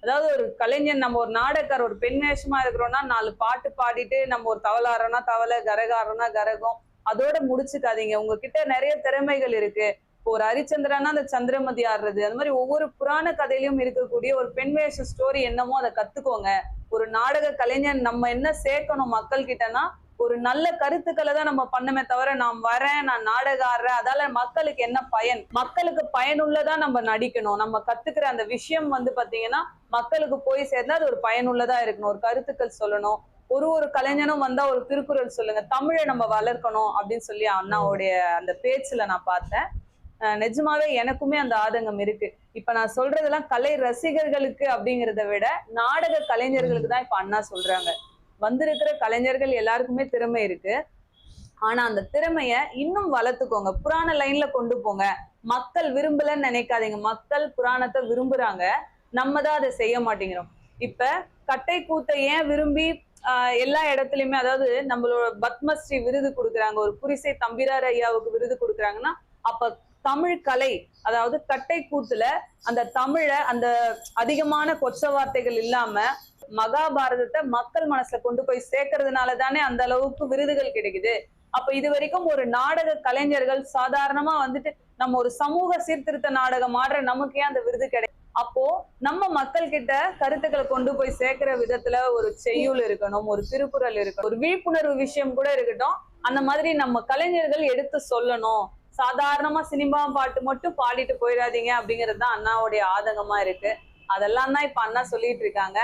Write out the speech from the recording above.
அதாவது ஒரு கலைஞன், நம்ம ஒரு நாடகர், ஒரு பெண் வேஷமா இருக்கிறோம்னா 4 பாட்டு பாடிட்டு நம்ம ஒரு தவளாடுறோம்னா தவளை, கரகாரம்னா கரகம், அதோட முடிச்சுக்காதீங்க. உங்ககிட்ட நிறைய திறமைகள் இருக்கு. இப்போ ஒரு ஹரிச்சந்திரனா அந்த சந்திரமதி ஆடுறது, அந்த மாதிரி ஒவ்வொரு புராண கதையிலும் இருக்கக்கூடிய ஒரு பெண் வேஷ ஸ்டோரி என்னமோ அதை கத்துக்கோங்க. ஒரு நாடக கலைஞன் நம்ம என்ன சேர்க்கணும் மக்கள் கிட்டனா, ஒரு நல்ல கருத்துக்களை தான் நம்ம பண்ணமே தவிர, நான் வரேன், நான் நாடகம் ஆடுறேன், அதால மக்களுக்கு என்ன பயன்? மக்களுக்கு பயனுள்ளதா நம்ம நடிக்கணும். நம்ம கத்துக்கிற அந்த விஷயம் வந்து பாத்தீங்கன்னா, மக்களுக்கு போய் சேர்ந்தா அது ஒரு பயனுள்ளதா இருக்கணும். ஒரு கருத்துக்கள் சொல்லணும். ஒரு கலைஞனும் வந்தா ஒரு திருக்குறள் சொல்லுங்க. தமிழை நம்ம வளர்க்கணும் அப்படின்னு சொல்லி அண்ணாவுடைய அந்த பேச்சுல நான் பார்த்தேன். நிஜமாவே எனக்குமே அந்த ஆதங்கம் இருக்கு. இப்ப நான் சொல்றதெல்லாம் கலை ரசிகர்களுக்கு அப்படிங்கிறத விட, நாடக கலைஞர்களுக்கு ம். தான் இப்ப அண்ணா சொல்றாங்க. வந்திருக்கிற கலைஞர்கள் எல்லாருக்குமே திறமை இருக்கு. ஆனா அந்த திறமைய இன்னும் வளர்த்துக்கோங்க. புராண லைன்ல கொண்டு போங்க. மக்கள் விரும்பலன்னு நினைக்காதீங்க. மக்கள் புராணத்த விரும்புறாங்க. நம்ம தான் அத செய்ய மாட்டேங்கிறோம். இப்ப கட்டை கூத்த ஏன் விரும்பி எல்லா இடத்துலயுமே, அதாவது நம்மளோட பத்மஸ்ரீ விருது குடுக்குறாங்க. ஒரு புரிசை தம்பிரார் ஐயாவுக்கு விருது குடுக்குறாங்கன்னா, அப்ப தமிழ் கலை, அதாவது கட்டை கூத்துல அந்த தமிழ அந்த அதிகமான கொச்ச வார்த்தைகள் இல்லாம மகாபாரதத்தை மக்கள் மனசுல கொண்டு போய் சேர்க்கறதுனால தானே அந்த அளவுக்கு விருதுகள் கிடைக்குது. அப்ப இது வரைக்கும் ஒரு நாடக கலைஞர்கள் சாதாரணமா வந்துட்டு நம்ம ஒரு சமூக சீர்திருத்த நாடகம் ஆடுற நமக்கு ஏன் அந்த விருது கிடைக்கும்? அப்போ நம்ம மக்கள் கிட்ட கருத்துக்களை கொண்டு போய் சேர்க்கிற விதத்துல ஒரு செய்யுள் இருக்கணும், ஒரு திருக்குறள் இருக்கணும், ஒரு விழிப்புணர்வு விஷயம் கூட இருக்கட்டும். அந்த மாதிரி நம்ம கலைஞர்கள் எடுத்து சொல்லணும். சாதாரணமா சினிமா பாட்டு மட்டும் பாடிட்டு போயிடாதீங்க அப்படிங்கிறது தான் அண்ணாவுடைய ஆதங்கமா இருக்கு. அதெல்லாம் தான் இப்ப அண்ணா சொல்லிட்டு இருக்காங்க.